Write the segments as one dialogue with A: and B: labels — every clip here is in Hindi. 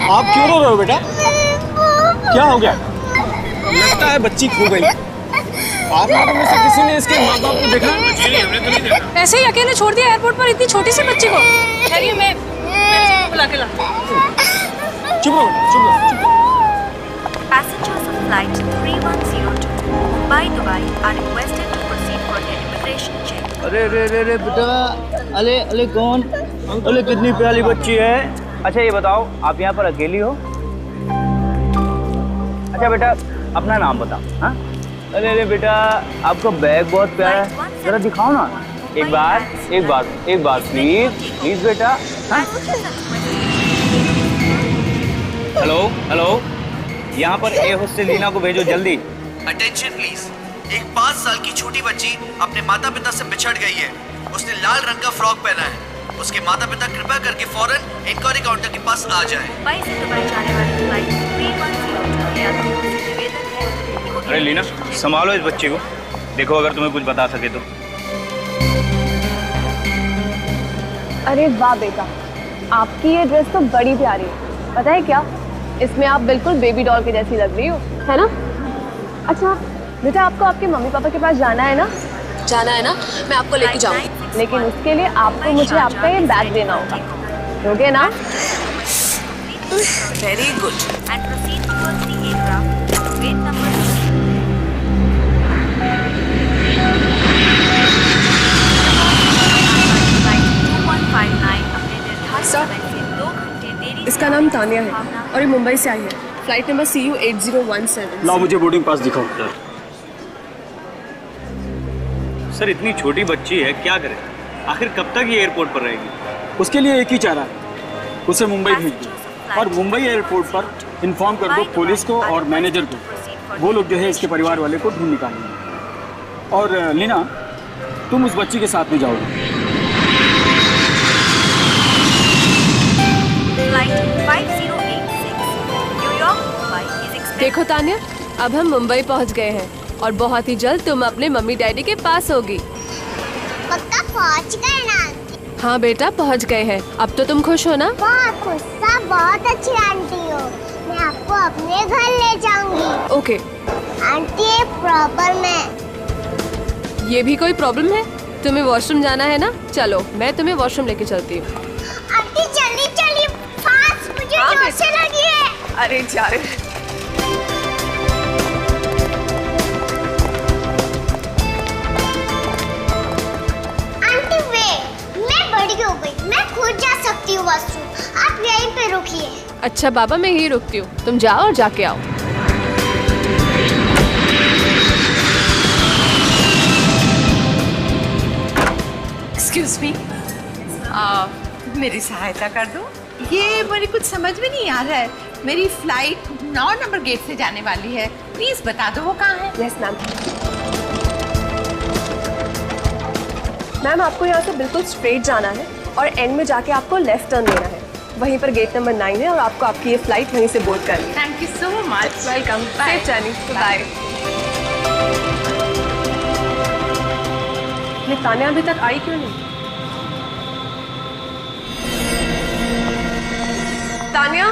A: आप क्यों रो रहे हो बेटा? क्या हो गया? लगता है बच्ची खो गई। आप लोगों में से किसी ने इसके माँ बाप को देखा? जी नहीं, हमने तो नहीं देखा।
B: ऐसे ही अकेले छोड़ दिया एयरपोर्ट पर इतनी छोटी सी बच्ची को? ठहरिए, मैं बुला के लाती हूँ।
A: चुप रहो, चुप रहो, चुप रहो।
C: Passengers of flight 3102 Mumbai Dubai are requested to proceed for their immigration check.
D: अरे बेटा, अरे कौन? अरे कितनी प्यारी बच्ची है। अच्छा ये बताओ, आप यहाँ पर अकेली हो? अच्छा बेटा, अपना नाम बताओ। हाँ? अरे बेटा, आपका बैग बहुत प्यारा है, जरा दिखाओ ना। एक बार प्लीज बेटा। हाँ? हेलो, यहाँ पर ए हॉस्टल लीना को भेजो जल्दी।
E: Attention please. एक 5 साल की छोटी बच्ची अपने माता पिता से बिछड़ गई है। उसने लाल रंग का फ्रॉक पहना है। उसके माता पिता कृपया करके फौरन इंक्वायरी काउंटर के पास आ जाएं।
C: मुंबई से दुबई जाने वाली फ्लाइट 3102 यात्रियों से निवेदन है।
D: अरे लीना, संभालो इस बच्चे को, देखो अगर तुम्हें कुछ बता सके तो।
F: अरे वाह बेटा, आपकी ये ड्रेस तो बड़ी प्यारी है। पता है क्या, इसमें आप बिल्कुल बेबी डॉल के जैसी लग रही हो, है ना? अच्छा बेटा, आपको आपके मम्मी पापा के पास जाना है ना?
B: जाना है ना, मैं आपको लेके जाऊंगी।
F: लेकिन उसके लिए आपको मुझे आपका ये बैग देना होगा, दोगे ना?
B: Very good.
C: And proceed towards the aircraft at gate number 3. Flight 2159 अपने निर्धारित समय से 2 घंटे देरी।
F: इसका नाम तानिया है और ये मुंबई से आई है। Flight number CU 8017।
A: लाओ मुझे बोर्डिंग पास दिखाओ।
D: सर इतनी छोटी बच्ची है, क्या करे? आखिर कब तक ये एयरपोर्ट पर रहेगी?
A: उसके लिए एक ही चारा है, उसे मुंबई भेज दो और मुंबई एयरपोर्ट पर इन्फॉर्म कर दो पुलिस को और मैनेजर को। वो लोग जो है इसके परिवार वाले को ढूंढ निकालेंगे। और लीना, तुम उस बच्ची के साथ में जाओगे।
C: Flight 5086 New York Mumbai is expected।
F: देखो तानिया, अब हम मुंबई पहुंच गए हैं और बहुत ही जल्द तुम अपने मम्मी डैडी के पास होगी।
G: पक्का पहुंच गए ना?
F: हाँ बेटा, पहुंच गए हैं। अब तो तुम खुश हो ना?
G: बहुत खुश, सब बहुत अच्छी आंटी हो। मैं आपको अपने घर ले जाऊंगी।
F: ओके।
G: आंटी एक प्रॉब्लम है।
F: ये भी कोई प्रॉब्लम है? तुम्हें वॉशरूम जाना है ना? चलो मैं तुम्हें वॉशरूम लेके चलती हूँ।
G: आंटी जल्दी चलिए, फास्ट, मुझे जोर से लगी है।
F: अरे जा रहे।
G: हो गई, मैं खुद जा सकती हूँ वॉशरूम, आप यहीं पे रुकिए।
F: अच्छा बाबा, मैं यहीं रुकती हूँ, तुम जाओ और जाके आओ।
H: एक्सक्यूज मी, मेरी सहायता कर दो। ये मेरी कुछ समझ में नहीं आ रहा है। मेरी फ्लाइट 9 नंबर गेट से जाने वाली है, प्लीज बता दो वो कहाँ है।
F: Yes ma'am. मैम आपको यहाँ से बिल्कुल स्ट्रेट जाना है और एंड में जाके आपको लेफ्ट टर्न लेना है। वहीं पर गेट नंबर 9 है और आपको आपकी ये फ्लाइट वहीं से बोर्ड करनी है।
H: Thank you so much.
F: Welcome. Safe journey. Bye. ये तानिया अभी तक आई क्यों नहीं? तानिया,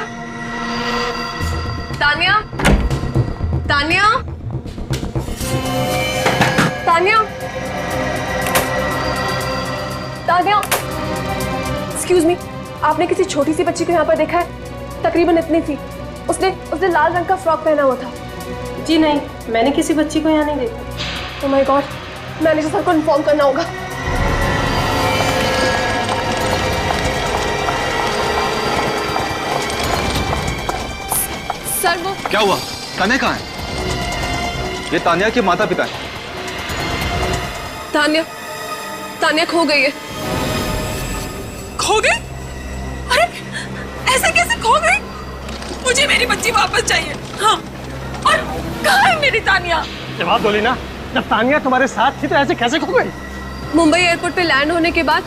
F: तानिया, तानिया, तानिया, तानिया। एक्सक्यूज मी, आपने किसी छोटी सी बच्ची को यहाँ पर देखा है? तकरीबन इतनी थी। उसने लाल रंग का फ्रॉक पहना हुआ था।
B: जी नहीं, मैंने किसी बच्ची को यहाँ नहीं देखा।
F: Oh my God, manager sir को इन्फॉर्म करना होगा। सर वो
I: क्या हुआ? तानिया कहाँ है? ये तानिया के माता पिता हैं।
F: तानिया खो गई है।
B: खो गई? अरे ऐसे कैसे खो गई? मुझे मेरी बच्ची वापस चाहिए। हाँ, और कहाँ है मेरी तानिया?
A: जवाब दो लीना, जब तानिया तुम्हारे साथ थी तो ऐसे कैसे खो गई?
F: मुंबई एयरपोर्ट पे लैंड होने के बाद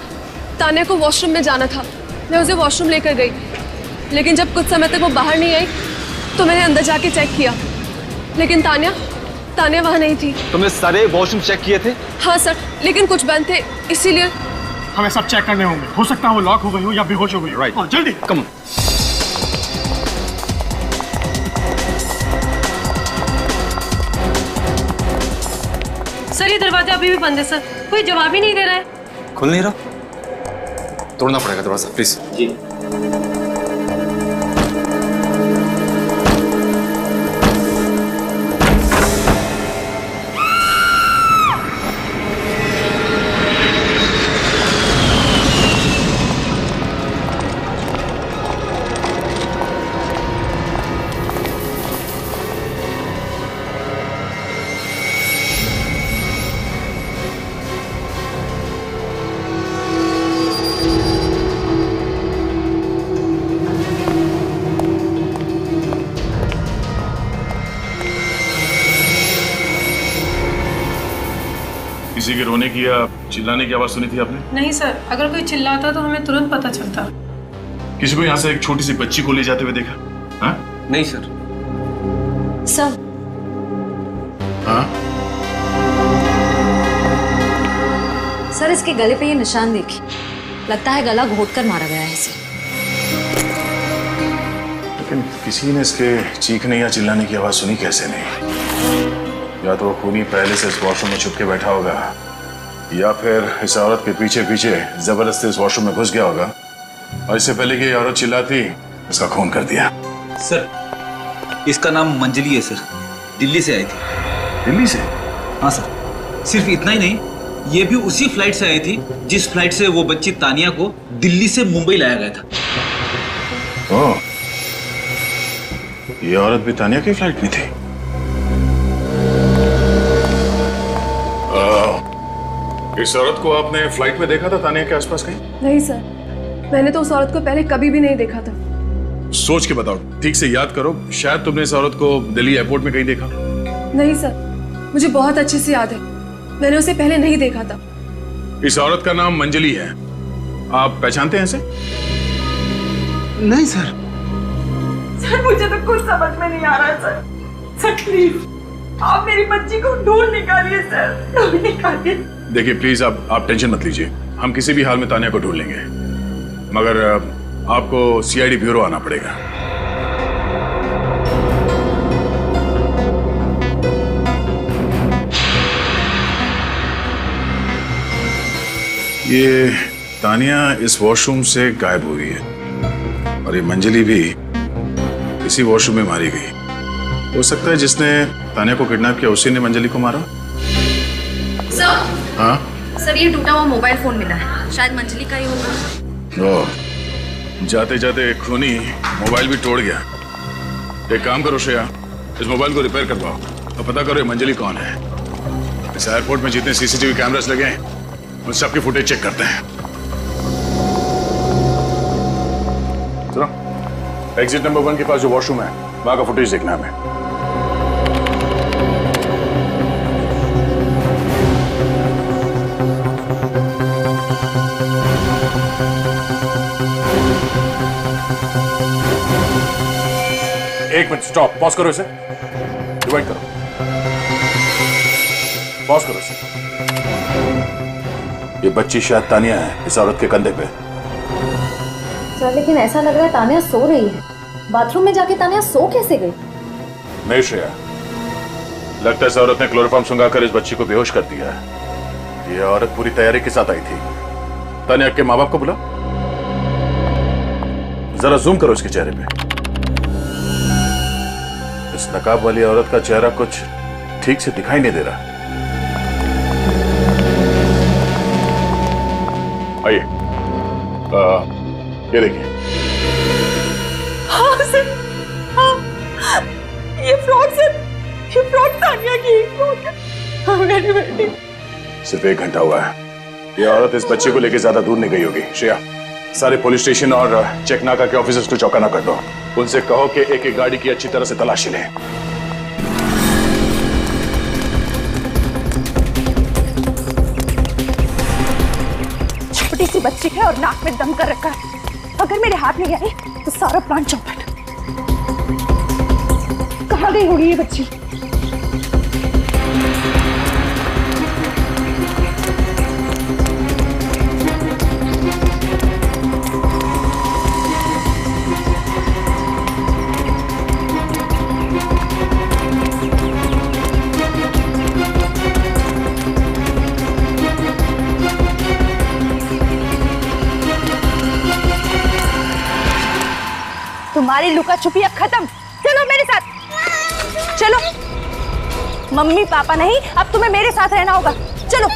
F: तानिया को वॉशरूम में जाना था। मैं उसे वॉशरूम लेकर गई, लेकिन जब कुछ समय तक वो बाहर नहीं आई तो मैंने अंदर जाके चेक किया, लेकिन तानिया वहाँ नहीं थी।
I: तुमने सारे वॉशरूम चेक किए थे?
F: हाँ सर, लेकिन कुछ बंद थे, इसीलिए।
A: हमें सब चेक करने होंगे, हो सकता है वो लॉक हो गई हो या बेहोश हो गई हो।
I: राइट,
A: जल्दी
I: कम।
F: सर ये दरवाजा अभी भी बंद है सर, कोई जवाब ही नहीं दे रहा है।
I: खुल नहीं रहा, तोड़ना पड़ेगा दरवाजा प्लीज।
A: जी।
J: किसी के रोने की या चिल्लाने की आवाज सुनी थी आपने?
F: नहीं सर, अगर कोई चिल्लाता तो हमें तुरंत पता चलता।
J: किसी को यहाँ से एक छोटी सी बच्ची को ले जाते हुए देखा? हाँ?
I: नहीं सर।
F: सर।
J: हाँ?
K: सर इसके गले पे ये निशान देखिए, लगता है गला घोंटकर मारा गया है इसे।
J: लेकिन किसी ने इसके चीखने या चिल्लाने की आवाज सुनी कैसे नहीं? या तो वो खूनी पहले से इस वॉशरूम में छुप के बैठा होगा, या फिर इस औरत के पीछे पीछे जबरदस्ती इस वॉशरूम में घुस गया होगा और इससे पहले कि ये औरत चिल्लाती इसका खून कर दिया।
E: सर, इसका नाम मंजली है सर, दिल्ली से आई थी।
J: दिल्ली से?
E: हाँ सर, सिर्फ इतना ही नहीं, ये भी उसी फ्लाइट से आई थी जिस फ्लाइट से वो बच्ची तानिया को दिल्ली से मुंबई लाया गया था।
J: ओह, ये औरत भी तानिया की फ्लाइट में थी। इस औरत को आपने फ्लाइट में देखा था तानिया के आसपास कहीं?
F: नहीं सर, मैंने तो उस औरत को पहले कभी भी नहीं देखा था।
J: सोच के बताओ, ठीक से याद करो, शायद तुमने इस औरत को दिल्ली एयरपोर्ट में कहीं देखा।
F: नहीं सर, मुझे बहुत अच्छे से याद है, मैंने उसे पहले नहीं देखा था।
J: इस औरत का नाम मंजली है, आप पहचानते हैं इसे?
I: नहीं सर।
B: सर मुझे तो कुछ समझ में नहीं आ रहा है सर। सर प्लीज आप मेरी बच्ची को ढूंढ निकालिए सर, ढूंढ निकालिए।
J: देखिए प्लीज आप टेंशन मत लीजिए, हम किसी भी हाल में तानिया को ढूंढ लेंगे, मगर आपको सीआईडी ब्यूरो आना पड़ेगा। ये तानिया इस वॉशरूम से गायब हुई है और ये मंजली भी इसी वॉशरूम में मारी गई। हो सकता है जिसने तानिया को किडनैप किया उसी ने मंजली को मारा।
K: सर।
J: हाँ
K: सर, ये टूटा हुआ मोबाइल फोन मिला है, शायद मंजली का ही होगा।
J: ओह, जाते जाते एक खूनी मोबाइल भी तोड़ गया। एक काम करो श्रेया, इस मोबाइल को रिपेयर करवाओ और पता करो ये मंजली कौन है। इस एयरपोर्ट में जितने सीसीटीवी कैमरास लगे हैं उन सबकी फुटेज चेक करते हैं। सुनो, एग्जिट नंबर 1 के पास जो वॉशरूम है वहां का फुटेज देखना है हमें। एक मिनट, स्टॉप, पॉज करो इसे, डिवाइड करो, पॉज करो इसे। ये बच्ची शायद तानिया है, इस औरत के कंधे पे।
K: सर लेकिन ऐसा लग रहा है तानिया सो रही है, बाथरूम में जाके तानिया सो कैसे गई?
J: नहीं श्रेया, लगता है इस औरत ने क्लोरोफॉर्म सुंघाकर इस बच्ची को बेहोश कर दिया है। ये औरत पूरी तैयारी के साथ आई थी। तानिया के माँ बाप को बुला, जरा जूम करो इसके चेहरे पे। इस नकाब वाली औरत का चेहरा कुछ ठीक से दिखाई नहीं दे रहा। आइए, ये देखिए।
B: हाँ सर, हाँ, ये फ्रॉक सर, ये फ्रॉक तानिया की फ्रॉक है। हाँ मेरी बेटी।
J: सिर्फ 1 घंटा हुआ है, ये औरत इस बच्चे को लेकर ज्यादा दूर नहीं गई होगी। श्रेया, सारे पुलिस स्टेशन और चेकनाका के ऑफिसर्स को चौकन्ना कर दो। उनसे कहो कि एक एक गाड़ी की अच्छी तरह से तलाशी लें।
B: छोटी सी बच्ची है और नाक में दम कर रखा है, अगर मेरे हाथ में आई तो सारा प्लान चौपट। कहाँ गई होगी ये बच्ची?
L: हमारी लुका छुपी अब खत्म। चलो मेरे साथ, चलो। मम्मी पापा नहीं, अब तुम्हें मेरे साथ रहना होगा। चलो।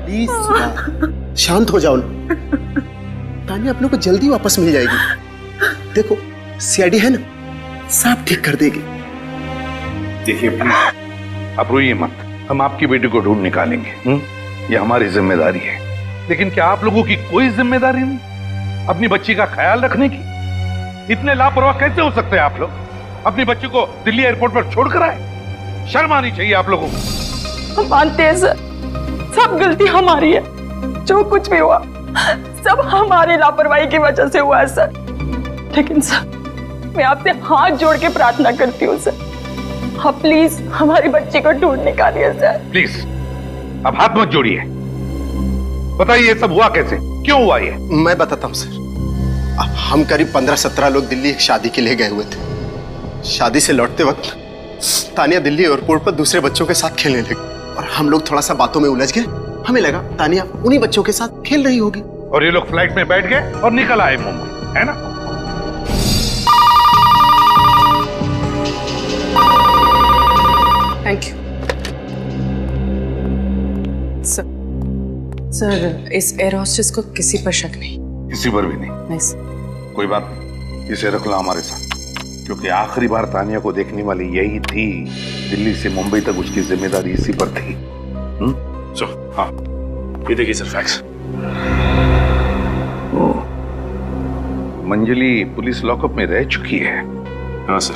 M: प्लीज शांत हो जाओ। तानिया अपने को जल्दी वापस मिल जाएगी। देखो सीआईडी है ना, सब ठीक कर देगी।
N: देखिए आप रोइए मत, हम आपकी बेटी को ढूंढ निकालेंगे। ये हमारी जिम्मेदारी है। लेकिन क्या आप लोगों की कोई जिम्मेदारी नहीं अपनी बच्ची का ख्याल रखने की? इतने लापरवाह कैसे हो सकते हैं आप लोग? अपनी बच्ची को दिल्ली एयरपोर्ट पर छोड़कर आए। शर्म आनी चाहिए आप लोगों को।
B: हम मानते हैं सर, सब गलती हमारी है। जो कुछ भी हुआ सब हमारी लापरवाही की वजह से हुआ है सर। लेकिन सर मैं आपसे हाथ जोड़ के प्रार्थना करती हूँ सर, आप प्लीज हमारी बच्ची को ढूंढ निकालिए सर।
N: प्लीज अब हाथ मत जोड़िए। बताइए ये सब हुआ कैसे, क्यों हुआ ये?
M: मैं बताता हूँ सर। अब हम करीब 15-17 लोग दिल्ली एक शादी के लिए गए हुए थे। शादी से लौटते वक्त तानिया दिल्ली एयरपोर्ट पर दूसरे बच्चों के साथ खेलने लगी और हम लोग थोड़ा सा बातों में उलझ गए। हमें लगा तानिया उन्हीं बच्चों के साथ खेल रही होगी
N: और ये लोग फ्लाइट में बैठ गए और निकल आए मुंबई, है ना?
B: Thank you sir. इस एयर होस्टेस को किसी पर शक नहीं?
N: किसी पर भी नहीं।
B: नहीं सर।
N: कोई बात नहीं, इसे रख लो हमारे साथ, क्योंकि आखिरी बार तानिया को देखने वाली यही थी। दिल्ली से मुंबई तक उसकी जिम्मेदारी इसी पर थी। हाँ
J: ये देखिए सर फैक्स।
N: मंजली पुलिस लॉकअप में रह चुकी है।
J: हाँ सर,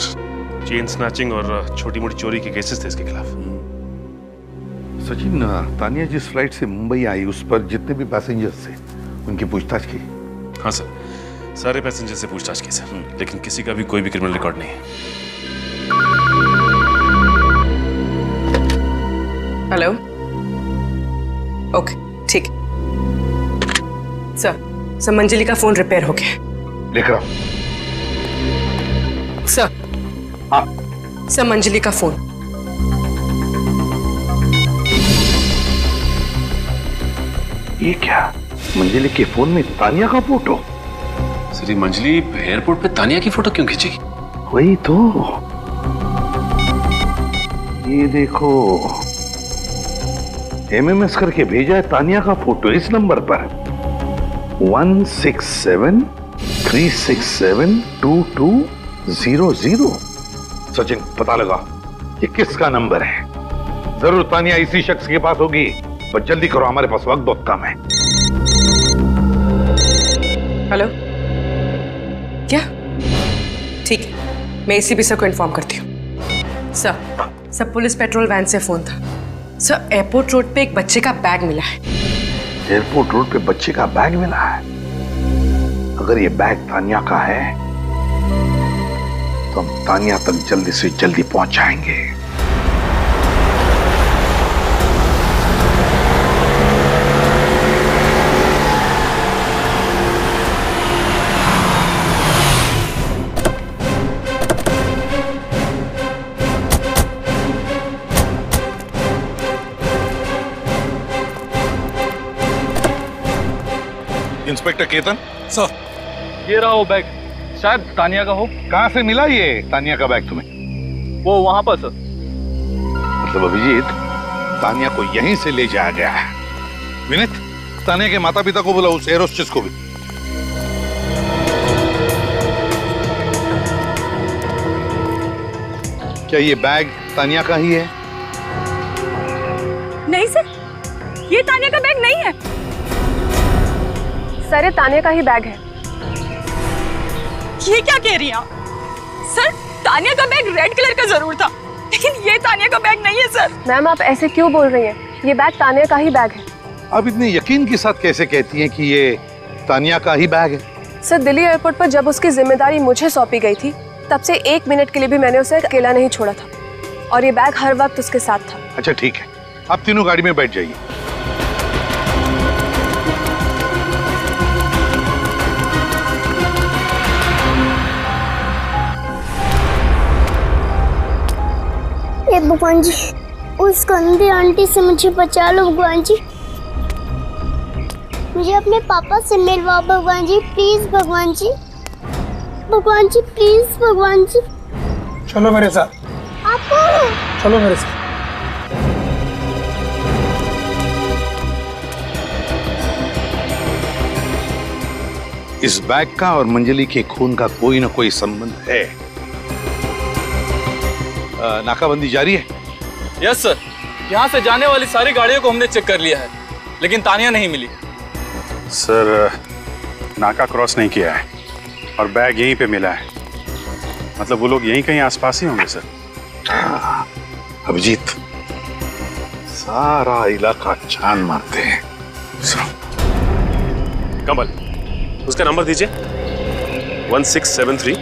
J: चेन स्नैचिंग और छोटी मोटी चोरी के केसेस थे इसके खिलाफ।
N: सचिन, तानिया जिस फ्लाइट से मुंबई आई उस पर जितने भी पैसेंजर्स थे उनकी पूछताछ की?
J: हाँ सर, सारे पैसेंजर से पूछताछ की सर, लेकिन किसी का भी कोई भी क्रिमिनल रिकॉर्ड नहीं है।
B: हेलो, ओके ठीक। सर मंजली का फोन रिपेयर हो गया।
N: लिख रहा हूं।
B: सर।
N: हाँ
B: सर, मंजली का फोन।
N: ये क्या? मंजली के फोन में तानिया का फोटो?
J: सर, मंजली एयरपोर्ट पे तानिया की फोटो क्यों खींची?
N: वही तो, ये देखो MMS करके भेजा है तानिया का फोटो इस नंबर पर 167-367-2200। सचिन पता लगा ये किसका नंबर है। जरूर तानिया इसी शख्स के पास होगी, बस जल्दी करो, हमारे पास वक्त बहुत कम है।
B: हेलो, क्या? ठीक है, मैं ACP सर को इन्फॉर्म करती हूँ। सर पुलिस पेट्रोल वैन से फोन था। सर एयरपोर्ट रोड पे एक बच्चे का बैग मिला है।
N: एयरपोर्ट रोड पे बच्चे का बैग मिला है? अगर ये बैग तानिया का है तो हम तानिया तक जल्दी से जल्दी पहुंच जाएंगे। इंस्पेक्टर केतन
O: सर, ये रहा वो बैग, शायद तानिया का हो।
N: कहां से मिला ये तानिया का बैग तुम्हें?
O: वो वहां पर सर।
N: मतलब अभिजीत, तानिया को यहीं से ले जाया गया है। विनीत, तानिया के माता पिता को बोला, उस एयर होस्टेस को भी। क्या ये बैग तानिया का ही है?
B: नहीं सर, ये तानिया का बैग नहीं है।
F: सर, ये तानिया का ही बैग है।
B: ये क्या कह रही हैं आप? सर, तानिया का बैग रेड कलर का जरूर था, लेकिन ये तानिया का बैग नहीं है सर।
F: मैम, आप ऐसे क्यों बोल रही हैं? ये बैग तानिया का ही बैग है।
N: आप इतने यकीन के साथ कैसे कहती हैं कि ये तानिया का ही बैग है?
F: सर, दिल्ली एयरपोर्ट पर जब उसकी जिम्मेदारी मुझे सौंपी गई थी, तब से 1 मिनट के लिए भी मैंने उसे अकेला नहीं छोड़ा था, और ये बैग हर वक्त उसके साथ था।
N: अच्छा ठीक है, आप तीनों गाड़ी में बैठ जाइए।
G: ये भगवान जी, उस गंदी आंटी से मुझे बचा लो भगवान जी। मुझे अपने पापा से मिलवाओ भगवान जी, प्लीज भगवान जी। भगवान जी प्लीज भगवान जी।
P: चलो मेरे साथ।
G: आप कौन हो?
P: चलो मेरे साथ।
N: इस बैग का और मंजली के खून का कोई ना कोई संबंध है। नाकाबंदी जारी है?
O: यस सर, यहाँ से जाने वाली सारी गाड़ियों को हमने चेक कर लिया है, लेकिन तानिया नहीं मिली।
Q: सर, नाका क्रॉस नहीं किया है और बैग यहीं पे मिला है। मतलब वो लोग यहीं कहीं आसपास ही होंगे सर।
N: अभिजीत, सारा इलाका छान मारते हैं।
R: कमल, उसका नंबर दीजिए। 1673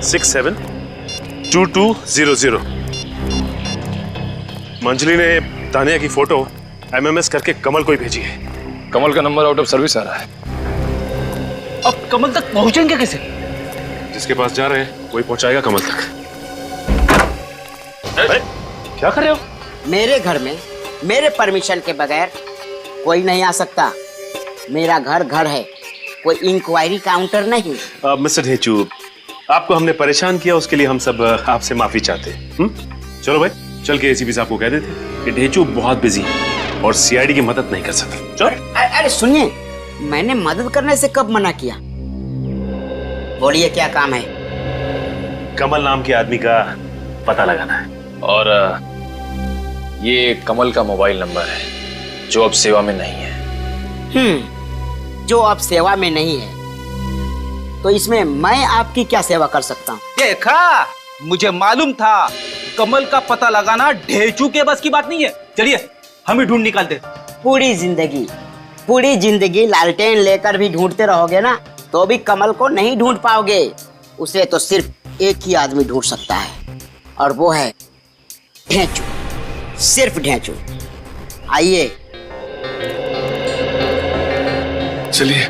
R: 672200। मंजली ने तानिया की फोटो MMS करके कमल को ही भेजी है।
O: कमल का नंबर आउट ऑफ सर्विस आ रहा है।
R: अब कमल तक पहुंचेंगे कैसे? जिसके पास जा रहे हैं वही पहुंचाएगा कमल तक। क्या कर रहे हो?
S: मेरे घर में मेरे परमिशन के बगैर कोई नहीं आ सकता। मेरा घर घर है, कोई इंक्वायरी काउंटर नहीं।
R: मिस्टर ढेचू, आपको हमने परेशान किया, उसके लिए हम सब आपसे माफी चाहते हैं। चलो भाई, चल के एसीपी साहब को कह देते कि ढेचू बहुत बिजी है और सीआईडी की मदद नहीं कर सकते। चलो।
S: अरे सुनिए, मैंने मदद करने से कब मना किया? बोलिए क्या काम है?
R: कमल नाम के आदमी का पता लगाना है।
O: और ये कमल का मोबाइल नंबर है जो अब सेवा में नहीं है।
S: जो अब सेवा में नहीं है, तो इसमें मैं आपकी क्या सेवा कर सकता हूँ?
D: देखा, मुझे मालूम था कमल का पता लगाना ढेचू के बस की बात नहीं है। चलिए हम ही ढूंढ निकालते।
S: पूरी जिंदगी लालटेन लेकर भी ढूंढते रहोगे ना, तो भी कमल को नहीं ढूंढ पाओगे। उसे तो सिर्फ एक ही आदमी ढूंढ सकता है, और वो है ढेचू, सिर्फ ढेचू। आइए
R: चलिए।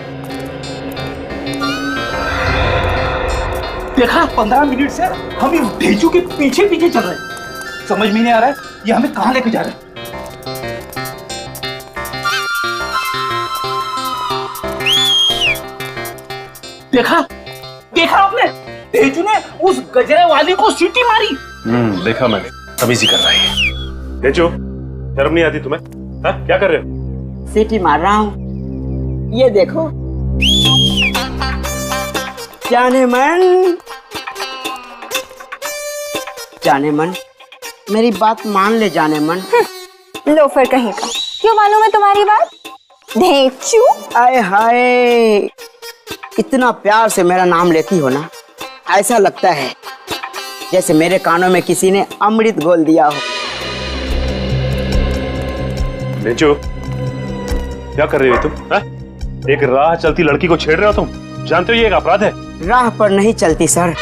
D: देखा, 15 मिनट से हम इस ढेचू के पीछे पीछे चल रहे हैं। समझ में नहीं आ रहा है ये हमें कहां लेके जा रहा है। देखा आपने? ढेचू ने उस गजरे वाली को सीटी मारी।
R: देखा मैंने, तमीज़ी कर रही है। ढेचू, शर्म नहीं आती तुम्हें? हाँ, क्या कर रहे हो?
S: सीटी मार रहा हूँ। ये देखो, जाने मन, मेरी बात मान ले जाने मन।
L: लोफर कहीं का, क्यों मालूम है तुम्हारी बात? ढेचू।
S: आए हाय, इतना प्यार से मेरा नाम लेती हो ना, ऐसा लगता है जैसे मेरे कानों में किसी ने अमृत घोल दिया हो।
R: ढेचू, क्या कर रही हो तुम? हा? एक राह चलती लड़की को छेड़ रहे हो तुम? जानते हो ये एक अपराध है।
S: राह पर नहीं चलती सर,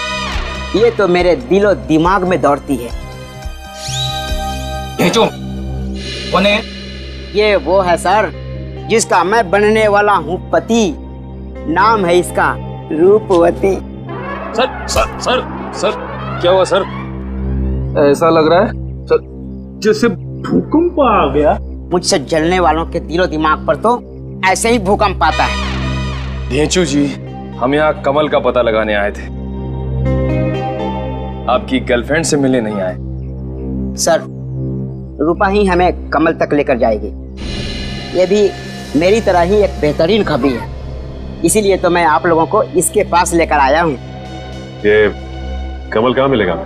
S: ये तो मेरे दिलो दिमाग में दौड़ती है।
D: ढेचू कौन है?
S: ये वो है सर जिसका मैं बनने वाला हूँ पति। नाम है इसका रूपवती।
O: सर क्या हुआ सर? ऐसा लग रहा है सर जैसे भूकंप आ गया।
S: मुझसे जलने वालों के दिलो दिमाग पर तो ऐसे ही भूकंप आता है।
O: ढेचू जी, हम यहाँ कमल का पता लगाने आए थे, आपकी गर्लफ्रेंड से मिलने नहीं आए।
S: सर, रूपा ही हमें कमल तक लेकर जाएगी। ये भी मेरी तरह ही एक बेहतरीन खबी है, इसीलिए तो मैं आप लोगों को इसके पास लेकर आया हूँ।
R: ये कमल कहाँ मिलेगा?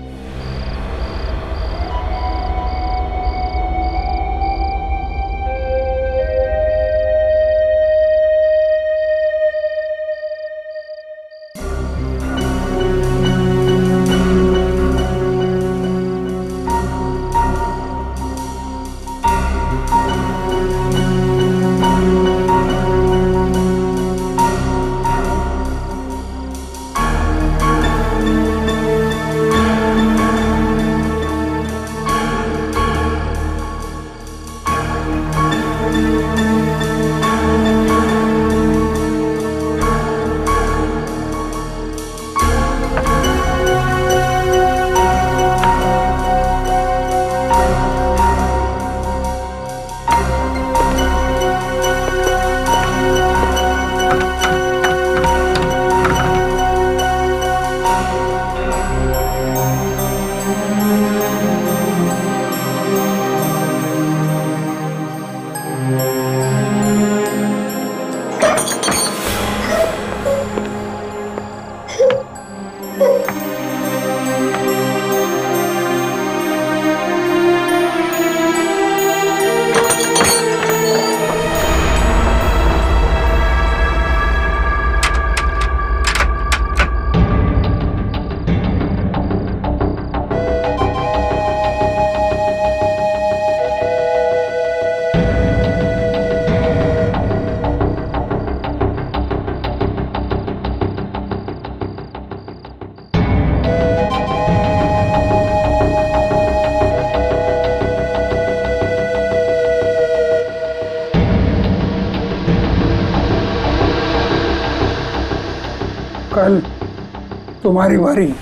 P: तुम्हारी बारी।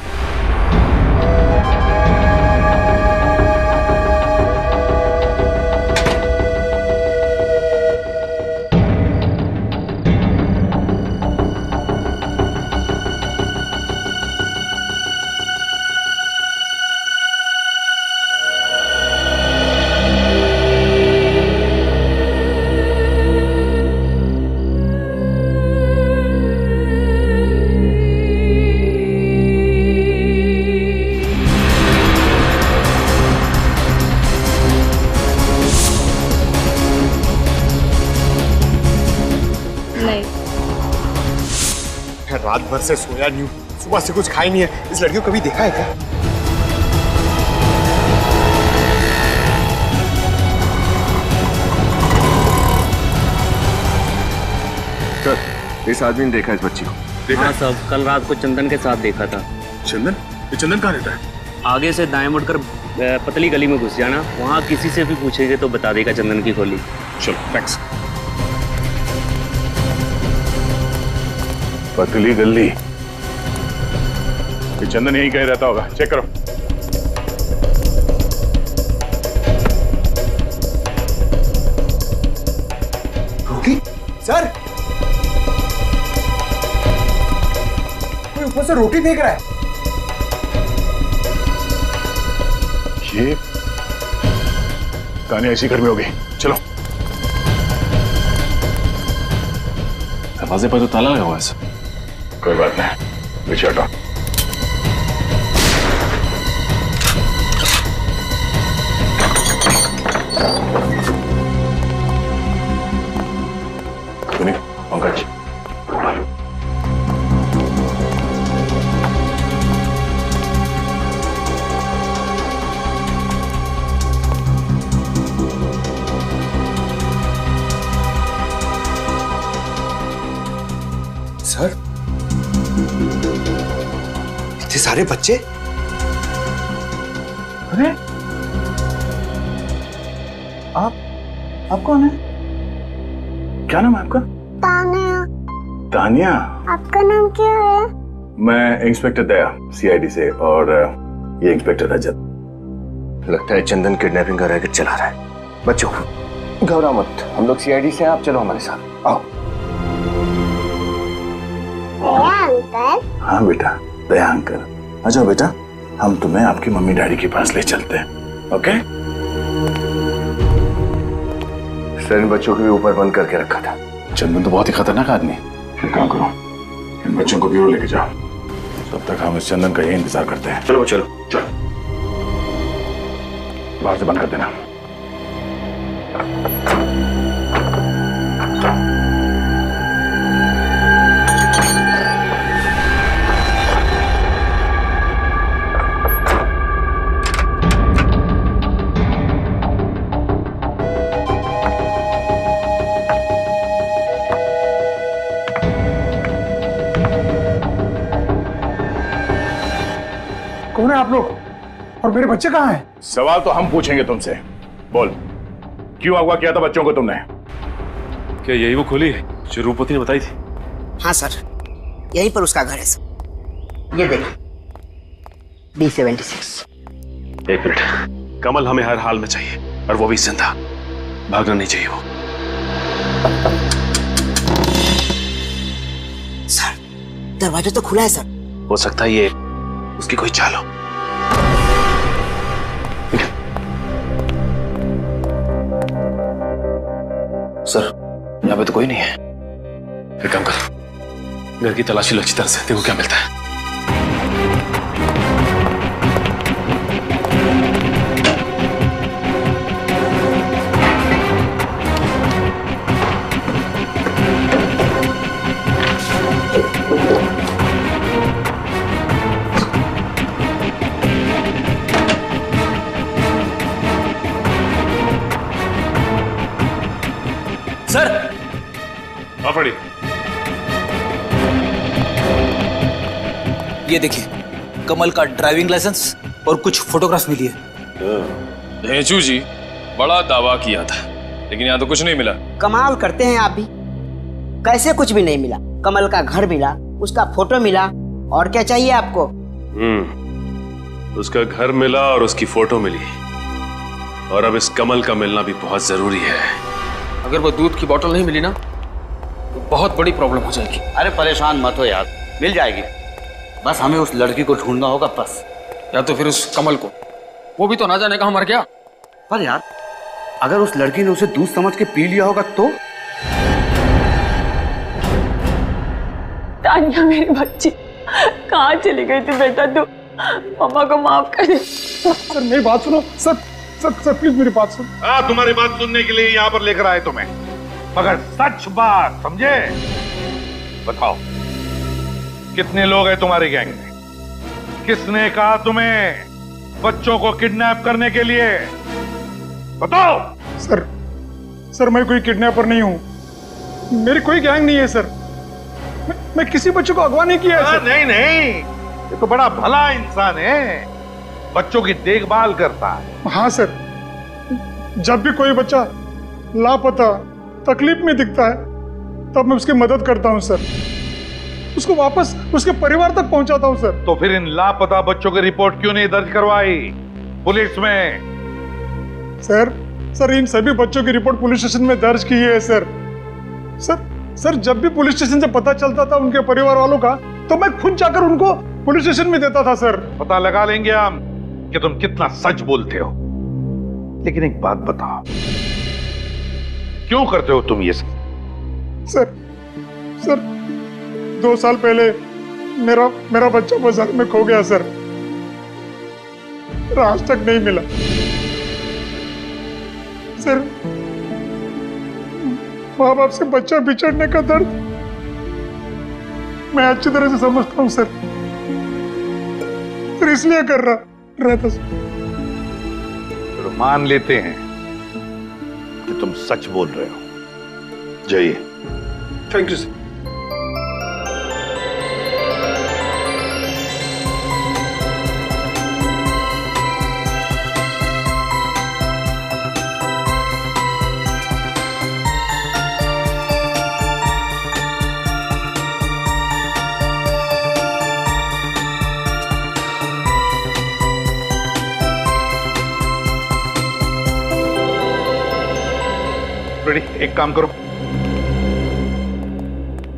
M: रात भर से सोया नहीं हूँ, सुबह से कुछ खाई नहीं है। इस लड़की को कभी देखा है क्या?
I: सर, इस आदमी ने देखा इस बच्ची को?
D: देखा? हाँ साहब, कल रात को चंदन के साथ देखा था।
J: चंदन? ये चंदन कहाँ रहता है?
D: आगे से दाएं मुड़कर पतली गली में घुस जाना, वहाँ किसी से भी पूछेंगे तो बता देगा चंदन की खोली।
J: चलो, थैंक्स। पतली गली, ये चंदन यहीं कहीं रहता होगा, चेक करो।
M: रोकी? सर, कोई ऊपर से रोटी फेंक रहा है।
J: ये तानिया इसी घर में होगी, चलो।
R: दरवाजे पर तो ताला लगा हुआ है सर।
J: कोई बात नहीं, पीछे हटो। सुनिए पंकज,
M: सर, इतने सारे बच्चे?
J: अरे आप कौन है? क्या नाम है आपका?
G: तानिया।
J: तानिया?
G: आपका नाम क्या है?
J: मैं इंस्पेक्टर दया, सीआईडी से, और ये इंस्पेक्टर रजत।
I: लगता है चंदन किडनैपिंग का रैकेट चला रहा है। बच्चों, घबराओ मत, हम लोग सीआईडी से हैं, आप चलो हमारे साथ, आओ।
G: दया अंकल?
J: हाँ बेटा, दया अंकल। आ जाओ बेटा, हम तुम्हें आपकी मम्मी डैडी के पास ले चलते हैं, ओके?
I: सर, इन बच्चों को भी ऊपर बंद करके रखा था।
J: चंदन तो बहुत ही खतरनाक आदमी है। एक काम करो, इन बच्चों को ब्यूरो लेके जाओ, तब तक हम इस चंदन का यही इंतजार करते हैं।
I: चलो चलो
J: चलो, बाहर से बंद कर देना।
P: कौन है आप लोग और मेरे बच्चे कहाँ हैं?
J: सवाल तो हम पूछेंगे तुमसे। बोल, क्यों अगवा किया था बच्चों को तुमने?
R: क्या यही वो खोली है जो रूपवती ने बताई थी?
S: हाँ सर, यहीं पर उसका घर है सर। ये देखिए, B76।
R: एक मिनट, कमल हमें हर हाल में चाहिए, और वो भी जिंदा। भागना नहीं चाहिए वो।
S: सर, दरवाजा तो खुला है सर।
R: हो सकता है ये उसकी कोई चाल हो। सर, यहाँ पे तो कोई नहीं है। एक काम कर, घर की तलाशी लो अच्छी तरह से, देखो क्या मिलता है।
O: सर,
R: फड़ी,
O: ये देखिए, कमल का ड्राइविंग लाइसेंस और कुछ फोटोग्राफ मिली है।
T: धेंचू जी, बड़ा दावा किया था, लेकिन यहाँ तो कुछ नहीं मिला।
S: कमाल करते हैं आप भी, कैसे कुछ भी नहीं मिला? कमल का घर मिला, उसका फोटो मिला, और क्या चाहिए आपको?
R: उसका घर मिला और उसकी फोटो मिली, और अब इस कमल का मिलना भी बहुत जरूरी है।
O: अगर वो दूध की बोतल नहीं मिली ना तो बहुत बड़ी प्रॉब्लम हो जाएगी।
D: अरे परेशान मत हो यार, मिल जाएगी। बस हमें उस लड़की को ढूंढना होगा बस।
O: या तो फिर उस कमल को, वो भी तो ना जाने कहां मर गया।
D: पर यार अगर उस लड़की ने उसे दूध समझ के पी लिया होगा तो?
B: तानिया मेरी बच्ची कहाँ चली गई थी बेटा तू? मम्मा को माफ कर दे।
P: सर मेरी बात सुनो। सर सर सर प्लीज मेरी बात सुनो।
N: हाँ, तुम्हारी बात सुनने के लिए यहाँ पर लेकर आए तुम्हें, मगर सच बात समझे। बताओ कितने लोग हैं तुम्हारी गैंग में? किसने कहा तुम्हें बच्चों को किडनैप करने के लिए? बताओ।
P: सर मैं कोई किडनैपर नहीं हूँ, मेरी कोई गैंग नहीं है सर। मैं किसी बच्चे को अगवा नहीं किया है सर।
N: नहीं, ये तो बड़ा भला इंसान है, बच्चों की देखभाल करता है।
P: हाँ सर, जब भी कोई बच्चा लापता तकलीफ में दिखता है तब मैं उसकी मदद करता हूँ सर, उसको वापस उसके परिवार तक पहुंचाता हूँ सर।
N: तो फिर इन लापता बच्चों की रिपोर्ट क्यों नहीं दर्ज करवाई पुलिस में?
P: सर इन सभी बच्चों की रिपोर्ट पुलिस स्टेशन में दर्ज की है सर। सर जब भी पुलिस स्टेशन से पता चलता था उनके परिवार वालों का, तो मैं खुद जाकर उनको पुलिस स्टेशन में देता था सर।
N: पता लगा लेंगे हम कि तुम कितना सच बोलते हो। लेकिन एक बात बताओ, क्यों करते हो तुम ये सब?
P: सर 2 साल पहले मेरा बच्चा बाजार में खो गया सर, आज तक नहीं मिला सर। माँ बाप से बच्चा बिछड़ने का दर्द मैं अच्छी तरह से समझता हूँ सर, इसलिए कर रहा था सर।
N: तो मान लेते हैं कि तुम सच बोल रहे हो। जाइए।
P: Thank you sir.
N: एक काम करो,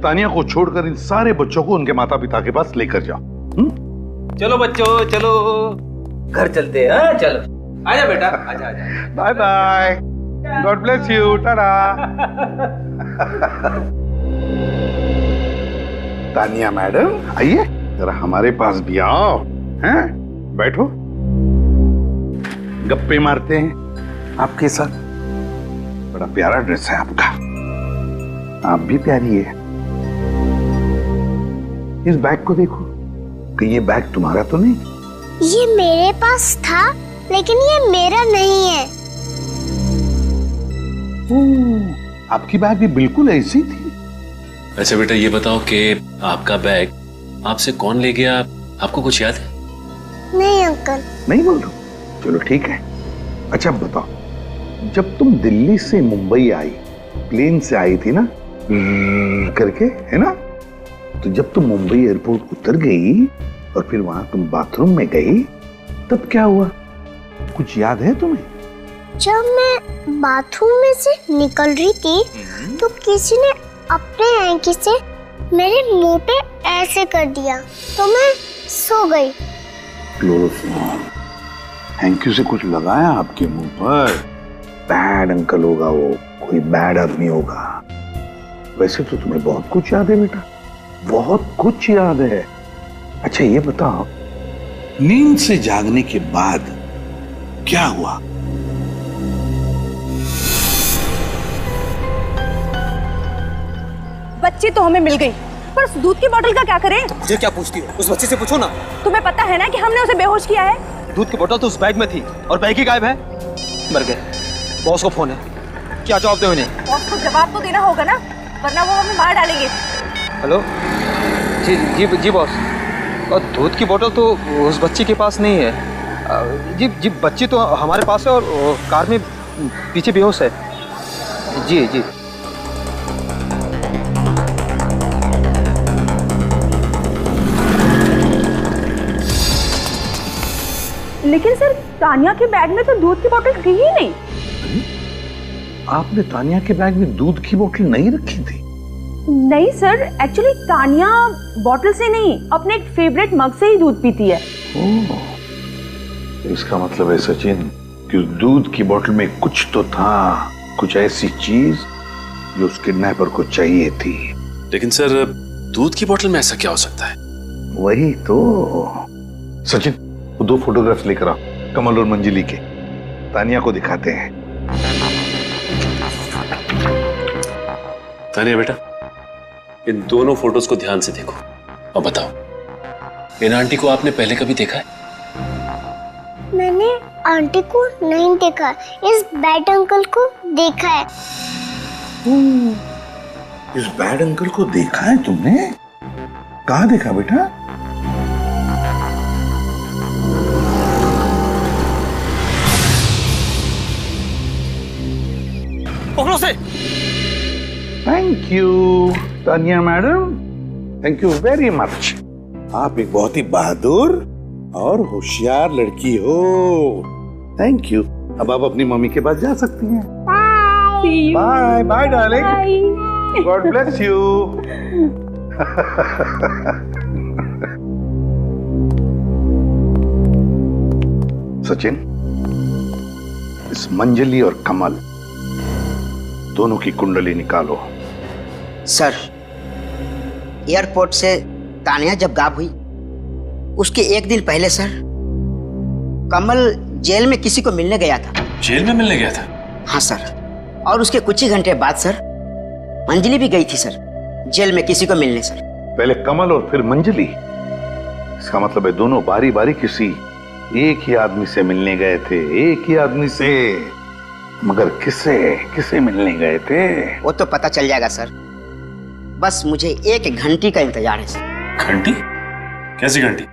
N: तानिया को छोड़कर इन सारे बच्चों को उनके माता पिता के पास लेकर जाओ।
O: चलो बच्चों चलो, घर चलते हैं। चलो आजा बेटा, आजा।
N: Bye bye, God bless you, tata. Tania madam आइए जरा हमारे पास भी आओ। हैं? बैठो, गप्पे मारते हैं आपके साथ। बड़ा प्यारा ड्रेस है आपका, आप भी प्यारी है। इस बैग को देखो, कि ये बैग तुम्हारा तो नहीं?
G: ये मेरे पास था, लेकिन ये मेरा नहीं है।
N: आपकी बैग भी बिल्कुल ऐसी थी।
R: अच्छा बेटा ये बताओ कि आपका बैग आपसे कौन ले गया, आपको कुछ याद है?
G: नहीं अंकल।
N: नहीं बोल दो, चलो ठीक है। अच्छा बताओ, जब तुम दिल्ली से मुंबई आई, प्लेन से आई थी ना करके, है ना? तो जब तुम मुंबई एयरपोर्ट उतर गई और फिर वहां तुम बाथरूम में गई, तब क्या हुआ? कुछ याद है तुम्हें?
G: जब मैं बाथरूम में से निकल रही थी तो किसी ने अपने हैंकी से मेरे मुंह पे ऐसे कर दिया, तो मैं सो गई।
N: हैंकी से कुछ लगाया आपके मुंह पर? बैड अंकल होगा वो, कोई बैड आदमी होगा। वैसे तो तुम्हें बहुत कुछ याद है बेटा, बहुत कुछ याद है। अच्छा ये बताओ, नींद से जागने के बाद क्या हुआ?
L: बच्ची तो हमें मिल गई, पर उस दूध की बोतल का क्या करें?
O: ये क्या पूछती हो? उस बच्ची से पूछो ना।
L: तुम्हें पता है ना कि हमने उसे बेहोश किया है।
O: दूध की बोतल तो उस बैग में थी और बैग ही गायब है। मर गए। बॉस को फोन है, क्या जवाब दे उन्हें?
L: बॉस को जवाब तो देना होगा ना, वरना वो हमें मार डालेंगे।
O: हेलो जी बॉस, और दूध की बोतल तो उस बच्ची के पास नहीं है। जी बच्ची तो हमारे पास है और कार में पीछे बेहोश है। जी
L: लेकिन सर तानिया के बैग में तो दूध की बोतल थी ही नहीं।
N: आपने तानिया के बैग में दूध की बोतल नहीं रखी थी?
L: नहीं सर, एक्चुअली तानिया बोतल से नहीं, अपने एक फेवरेट मग से ही दूध पीती है।
N: इसका मतलब है सचिन कि उस दूध की बोतल में कुछ तो था, कुछ ऐसी चीज जो उस किडनैपर को चाहिए थी।
R: लेकिन सर दूध की बोतल में ऐसा क्या हो सकता है?
N: वही तो। सचिन वो 2 फोटोग्राफ्स लेकर आओ, कमल और मंजिली के। तानिया को दिखाते हैं।
R: तानिया बेटा, इन दोनों फोटोज को ध्यान से देखो और बताओ, इन आंटी को आपने पहले कभी देखा है?
G: मैंने आंटी को नहीं देखा, इस बैड अंकल को देखा है।
N: इस बैड अंकल को देखा है तुमने? कहाँ देखा बेटा?
O: पकड़ो से।
N: Thank you Tania madam, thank you very much. आप एक बहुत ही बहादुर और होशियार लड़की हो। Thank you. अब आप अपनी मम्मी के पास जा सकती हैं। Bye bye darling, God bless you. Sachin, इस मंजली और कमल दोनों की कुंडली निकालो।
S: सर, एयरपोर्ट से तानिया जब गायब हुई उसके एक दिन पहले सर, कमल जेल में किसी को मिलने गया था।
R: जेल में मिलने गया था?
S: हाँ सर, और उसके कुछ ही घंटे बाद सर मंजली भी गई थी सर, जेल में किसी को मिलने सर।
N: पहले कमल और फिर मंजली? इसका मतलब है दोनों बारी बारी किसी एक ही आदमी से मिलने गए थे। एक ही आदमी से, मगर किसे मिलने गए थे?
S: वो तो पता चल जाएगा सर, बस मुझे 1 घंटे का इंतजार है सर।
R: घंटी? कैसी घंटी?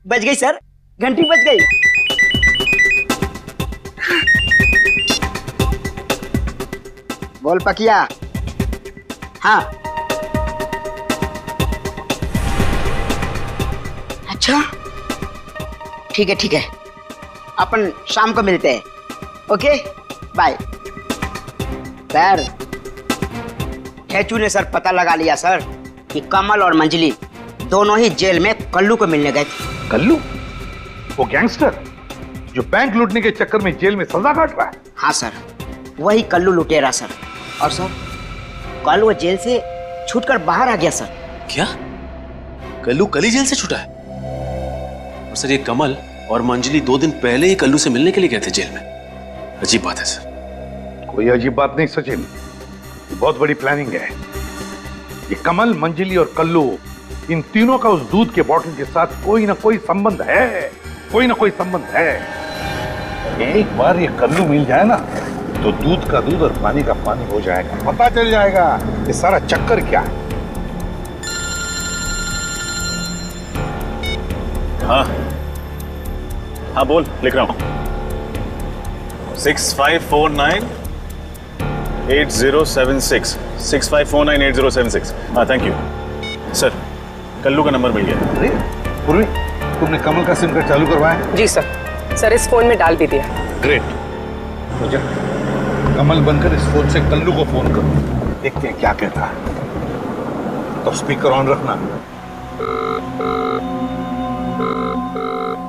S: बज गई सर, घंटी बज गई। बोल पकिया। हाँ, अच्छा ठीक है, अपन शाम को मिलते हैं। Okay bye. सर, ठेचू ने सर पता लगा लिया सर कि कमल और मंजली दोनों ही जेल में कल्लू को मिलने गए थे।
N: कल्लू? वो गैंगस्टर जो बैंक लूटने के चक्कर में जेल में सजा काट रहा है?
S: हाँ सर, वही कल्लू लुटेरा सर। और सर, कल वो जेल से छूटकर बाहर आ गया सर।
R: क्या? कल्लू कल ही जेल से छूटा है? और सर ये कमल और मंजली 2 दिन पहले ही कल्लू से मिलने के लिए गए थे जेल में। अजीब बात है सर।
N: कोई अजीब बात नहीं सचिन, बहुत बड़ी प्लानिंग है। ये कमल, मंजली और कल्लू, इन तीनों का उस दूध के बॉटल के साथ कोई ना कोई संबंध है, कोई ना कोई संबंध है। एक बार ये कल्लू मिल जाए ना तो दूध का दूध और पानी का पानी हो जाएगा। पता चल जाएगा ये सारा चक्कर क्या है।
Q: हाँ बोल, लिख रहा हूँ। 6549 8076 6549 8076। हाँ थैंक यू सर, कल्लू का नंबर मिल गया।
N: अरे पूर्वी, तुमने कमल का सिम कार्ड चालू करवाया?
B: जी सर, इस फोन में डाल भी दिया।
N: ग्रेट। तो जा कमल बनकर इस फोन से कल्लू को फोन करो, देखते हैं क्या कहता है। तो स्पीकर ऑन रखना।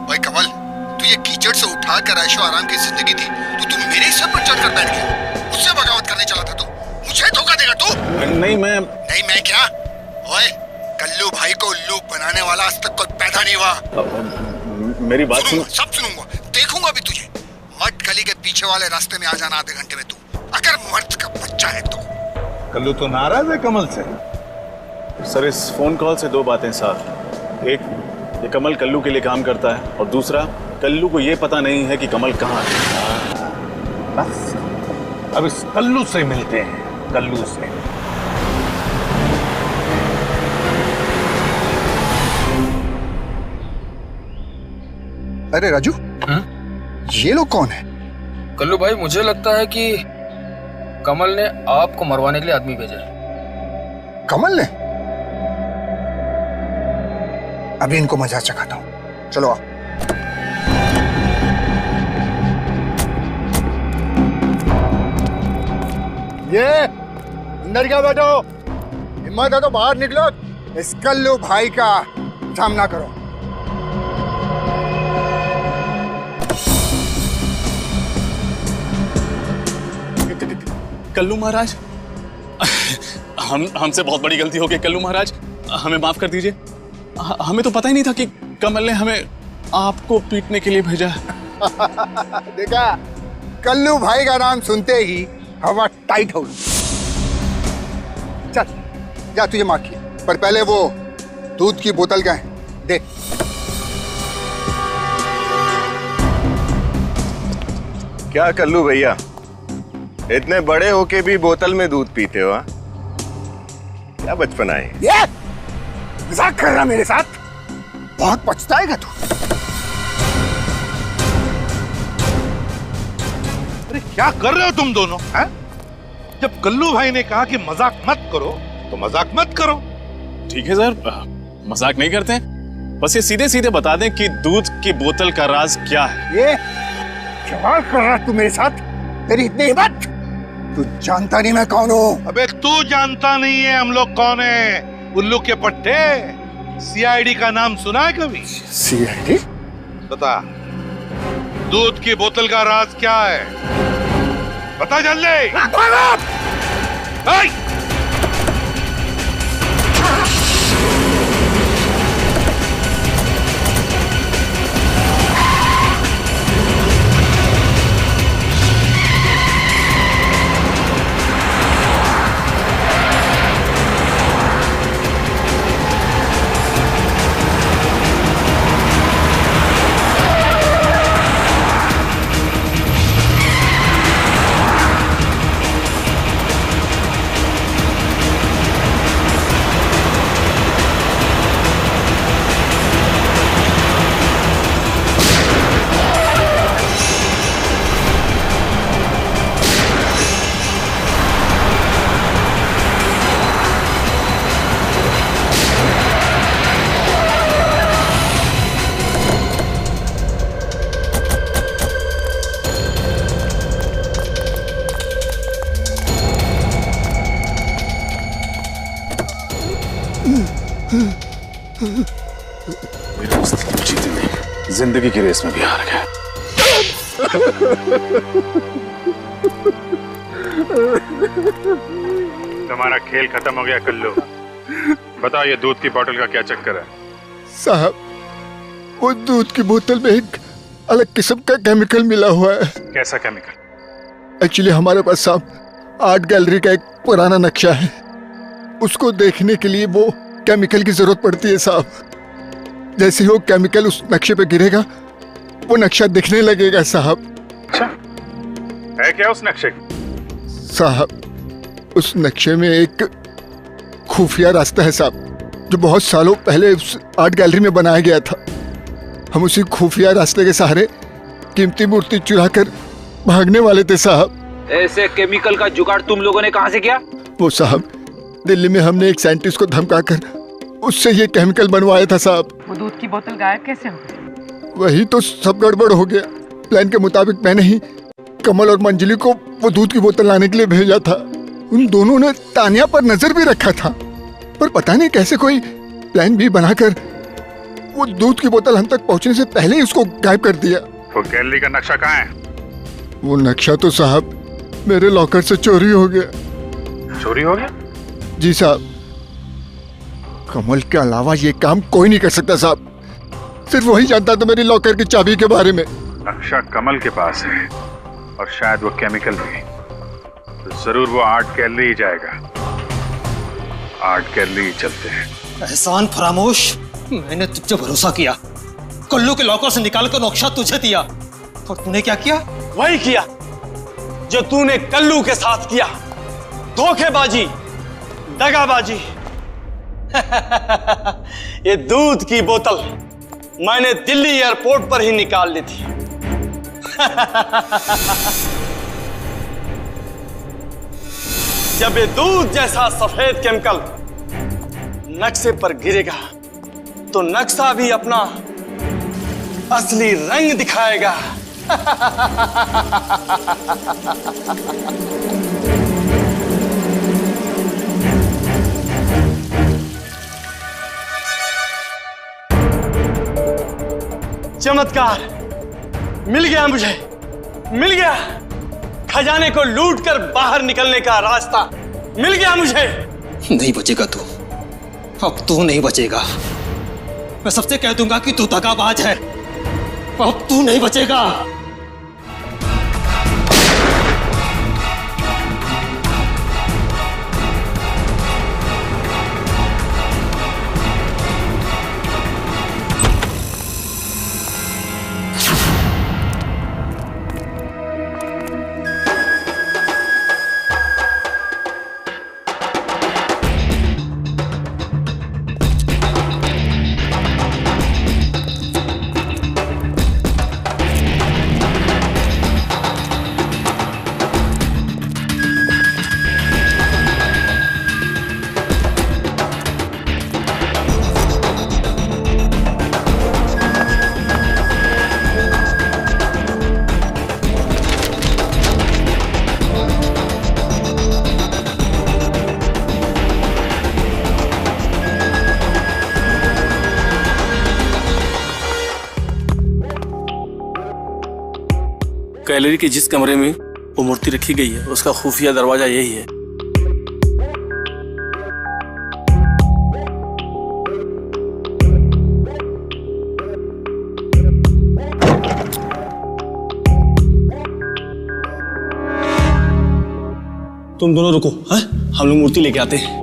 M: भाई कमल, तू ये कीचड़ से उठा कर ऐशो आराम की जिंदगी थी तो तू मेरे ही सर पर चढ़कर बैठ गया। मुझसे बगावत करने चला था तू, मुझे धोखा देगा तू?
Q: नहीं मैं
M: क्या? ओए, कल्लू भाई को उल्लू बनाने वाला आज तक कोई पैदा नहीं हुआ।
Q: मेरी बात सुन।
M: सब सुनूंगा, देखूंगा भी तुझे। मट गली के पीछे वाले रास्ते में आ जाना आधे घंटे में तू, अगर मर्द का बच्चा है तो।
N: कल्लू तो नाराज है कमल से।
Q: सर इस फोन कॉल से 2 बातें साफ। एक, ये कमल कल्लू के लिए काम करता है, और दूसरा, कल्लू को ये पता नहीं है कि कमल कहाँ है।
N: बस अब इस कल्लू से मिलते हैं, कल्लू से।
U: अरे राजू, ये लोग कौन है?
V: कल्लू भाई, मुझे लगता है कि कमल ने आपको मरवाने के लिए आदमी भेजा है।
U: कमल ने? अभी इनको मजा चखाता हूँ, चलो आओ। ये अंदर क्या बैठो, हिम्मत है तो बाहर निकलो, इस कल्लू भाई का सामना करो।
Q: कल्लू महाराज, हमसे बहुत बड़ी गलती हो गई कल्लू महाराज, हमें माफ कर दीजिए। हमें तो पता ही नहीं था कि कमल ने हमें आपको पीटने के लिए भेजा।
U: देखा, कल्लू भाई का नाम सुनते ही हवा टाइट हो गई। चल जा, तुझे माफ किया, पर पहले वो दूध की बोतल का है, दे।
I: क्या कल्लू भैया, इतने बड़े होके भी बोतल में दूध पीते हो? क्या बचपना है
U: ये? मजाक कर रहा मेरे साथ? बहुत पछताएगा तू।
N: अरे क्या कर रहे हो तुम दोनों हैं? जब कल्लू भाई ने कहा कि मजाक मत करो तो मजाक मत करो।
Q: ठीक है सर, मजाक नहीं करते, बस ये सीधे सीधे बता दें कि दूध की बोतल का राज क्या है।
U: ये सवाल कर रहा तू मेरे साथ? तेरी इतनी हिम्मत? तू जानता नहीं मैं कौन हूँ?
N: अबे तू जानता नहीं है हम लोग कौन है? उल्लू के पट्टे, सीआईडी का नाम सुना है कभी?
U: सीआईडी?
N: बता, दूध की बोतल का राज क्या है? बता जल्दी।
Q: जिंदगी की रेस में भी हार गया।
J: तुम्हारा खेल खत्म हो गया कल्लू। बताओ ये दूध की बोतल का क्या चक्कर है?
U: साहब, वो दूध की बोतल में एक अलग किस्म का केमिकल मिला हुआ है।
J: कैसा केमिकल?
U: एक्चुअली हमारे पास साहब आर्ट गैलरी का एक पुराना नक्शा है, उसको देखने के लिए वो केमिकल की जरूरत पड़ती है साहब। जैसे ही वो केमिकल उस नक्शे पे गिरेगा वो नक्शा दिखने लगेगा साहब।
J: अच्छा, है क्या उस नक्शे?
U: साहब, उस नक्शे में एक खुफिया रास्ता है साहब, जो बहुत सालों पहले उस आर्ट गैलरी में बनाया गया था। हम उसी खुफिया रास्ते के सहारे कीमती मूर्ति चुरा कर भागने वाले थे साहब।
O: ऐसे केमिकल का जुगाड़ तुम लोगों ने कहां से किया?
U: वो साहब, दिल्ली में हमने एक साइंटिस्ट को धमकाकर उससे ये केमिकल बनवाया था साहब।
B: वो दूध की बोतल गायब कैसे हो गई?
U: वही तो सब गड़बड़ हो गया। प्लान के मुताबिक मैंने ही कमल और मंजली को वो दूध की बोतल लाने के लिए भेजा था। उन दोनों ने तानिया पर नजर भी रखा था, पर पता नहीं कैसे कोई प्लान भी बनाकर वो दूध की बोतल हम तक पहुंचने से पहले ही उसको गायब कर दिया।
J: वो गैलरी का नक्शा कहाँ है?
U: वो नक्शा तो साहब मेरे लॉकर से चोरी हो गया।
J: चोरी हो गया?
U: जी साहब। कमल के अलावा ये काम कोई नहीं कर सकता साहब, सिर्फ वही जानता था मेरी लॉकर की चाबी के बारे में।
J: नक्शा कमल के पास है और शायद वो केमिकल भी, तो जरूर वो आर्ट गैलरी ही जाएगा। आर्ट गैलरी ही चलते हैं।
O: एहसान फरामोश, मैंने तुझ पे भरोसा किया, कल्लू के लॉकर से निकालकर नक्शा तुझे दिया, और तूने क्या किया?
A: वही किया जो तूने कल्लू के साथ किया, धोखेबाजी, दगाबाजी। ये दूध की बोतल मैंने दिल्ली एयरपोर्ट पर ही निकाल ली थी। जब ये दूध जैसा सफेद केमिकल नक्शे पर गिरेगा तो नक्शा भी अपना असली रंग दिखाएगा।
C: चमत्कार मिल गया, मुझे मिल गया। खजाने को लूटकर बाहर निकलने का रास्ता मिल गया मुझे।
O: नहीं बचेगा तू, अब तू नहीं बचेगा। मैं सबसे कह दूंगा कि तू दगाबाज है, अब तू नहीं बचेगा।
C: गैलरी के जिस कमरे में वो मूर्ति रखी गई है उसका खुफिया दरवाजा यही है। तुम दोनों रुको, हैं? हम लोग मूर्ति लेके आते हैं।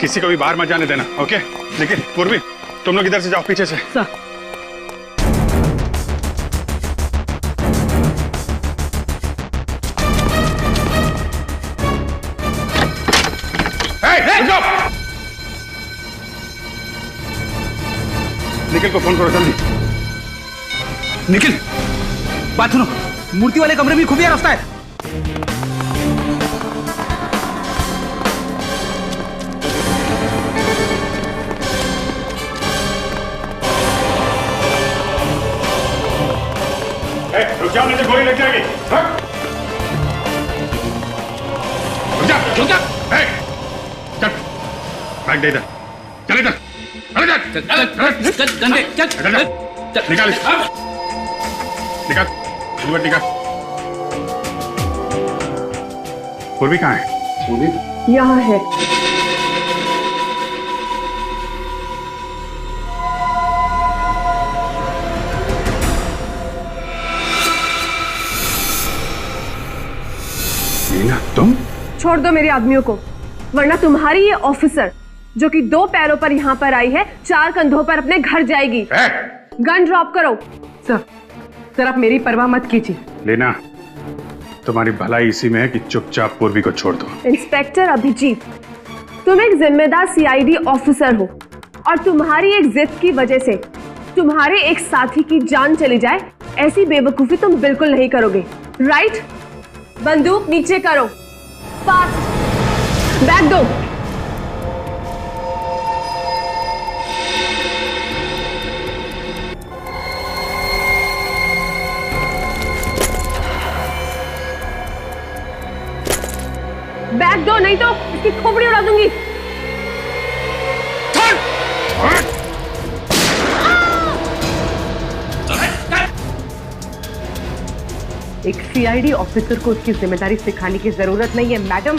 J: किसी को भी बाहर मत जाने देना, ओके? लेकिन पूर्वी, तुम लोग इधर से जाओ, पीछे से।
B: सर।
J: रुक जाओ। निखिल को फोन करो जल्दी।
D: निखिल, बात सुनो, मूर्ति वाले कमरे में खुफिया रास्ता है।
J: रुक जाओ, नहीं तो गोली लग जाएगी। रुक जा, रुक जा। चल, बैग दे इधर। चल इधर। चल इधर। चल, डंडे, चल। निकाल इसे। निकाल, सिल्वर निकाल। पूर्वी कहाँ है? पूर्वी
B: यहाँ है।
J: तुम
F: छोड़ दो मेरे आदमियों को, वरना तुम्हारी ये ऑफिसर जो कि 2 पैरों पर यहाँ पर आई है 4 कंधों पर अपने घर जाएगी। गन ड्रॉप करो।
B: सर आप मेरी परवाह मत कीजिए।
J: लेना, तुम्हारी भलाई इसी में है कि चुपचाप पूर्वी को छोड़ दो।
F: इंस्पेक्टर अभिजीत, तुम एक जिम्मेदार सीआईडी ऑफिसर हो और तुम्हारी एक जिद की वजह से तुम्हारे एक साथी की जान चली जाए, ऐसी बेवकूफी तुम बिल्कुल नहीं करोगे, राइट? बंदूक नीचे करो, फास्ट। बैग दो। बैग दो, नहीं तो इसकी खोपड़ी उड़ा दूंगी।
B: एक सीआईडी ऑफिसर को उसकी जिम्मेदारी सिखाने की जरूरत नहीं है मैडम।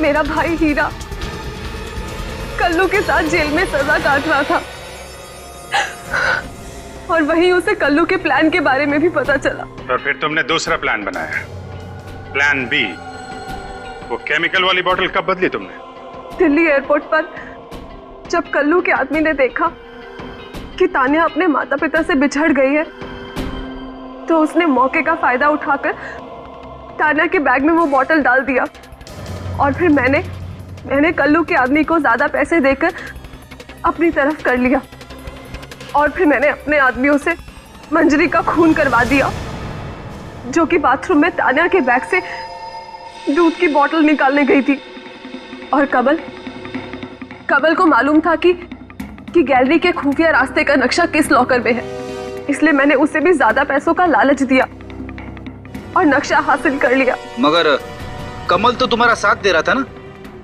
F: मेरा भाई हीरा कल्लू के साथ जेल में सजा काट रहा था और वहीं उसे कल्लू के प्लान के बारे में भी पता चला।
J: तो फिर तुमने दूसरा प्लान बनाया, प्लान बी। वो केमिकल वाली बोतल कब बदली तुमने?
F: दिल्ली एयरपोर्ट पर जब कल्लू के आदमी ने देखा कि तान्या अपने माता पिता से बिछड़ गई है, तो उसने मौके का फायदा उठाकर तान्या के बैग में वो बोतल डाल दिया और फिर मैंने कल्लू के आदमी को ज्यादा पैसे देकर अपनी तरफ कर लिया और फिर मैंने अपने आदमियों से मंजरी का खून करवा दिया, जो कि बाथरूम में तान्या के बैग से दूध की बोतल निकालने गई थी। और कमल को मालूम था कि गैलरी के खुफिया रास्ते का नक्शा किस लॉकर में है, इसलिए मैंने उसे भी ज्यादा पैसों का लालच दिया और नक्शा हासिल कर लिया।
V: मगर कमल तो तुम्हारा साथ दे रहा था ना,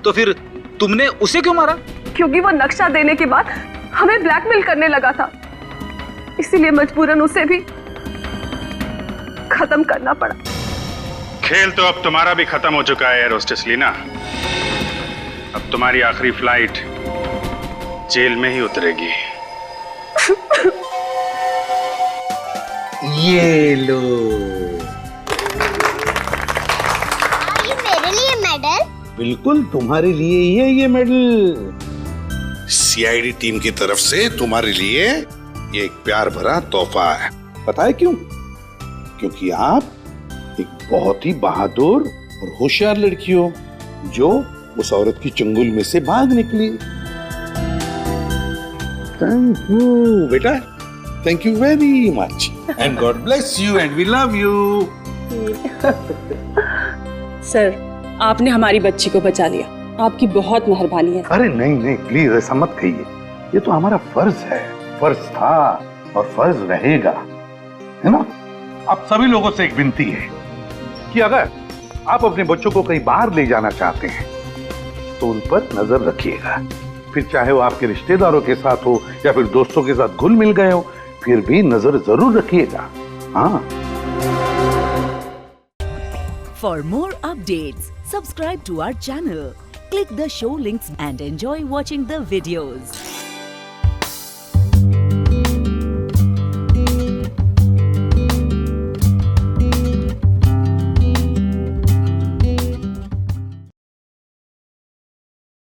V: तो फिर तुमने उसे क्यों मारा?
F: क्योंकि वो नक्शा देने के बाद हमें ब्लैकमेल करने लगा था, इसीलिए मजबूरन उसे भी खत्म करना पड़ा।
J: खेल तो अब तुम्हारा भी खत्म हो चुका है एयर होस्टेस लीना। अब तुम्हारी आखिरी फ्लाइट जेल में ही उतरेगी।
N: ये लो।
G: ये मेरे लिए मेडल?
N: बिल्कुल तुम्हारे लिए ही है ये मेडल। सीआईडी टीम की तरफ से तुम्हारे लिए ये एक प्यार भरा तोहफा है। पता है क्यों? क्योंकि आप एक बहुत ही बहादुर और होशियार लड़की हो, जो उस औरत की चंगुल में से भाग निकली। थैंक यू बेटा, thank you very much and God bless you and we love you.
B: Sir, आपने हमारी बच्ची को बचा लिया, आपकी बहुत मेहरबानी है।
N: अरे नहीं नहीं प्लीज ऐसा मत कहिए, ये तो हमारा फर्ज है, फर्ज था और फर्ज रहेगा, है ना। आप सभी लोगों से एक विनती है कि अगर आप अपने बच्चों को कहीं बाहर ले जाना चाहते हैं तो उन पर नजर रखिएगा, फिर चाहे वो आपके रिश्तेदारों के साथ हो या फिर दोस्तों के साथ घुल मिल गए हो, फिर भी नजर जरूर रखिएगा। हाँ।
E: For more updates, subscribe to our channel, click the show links and enjoy watching the videos.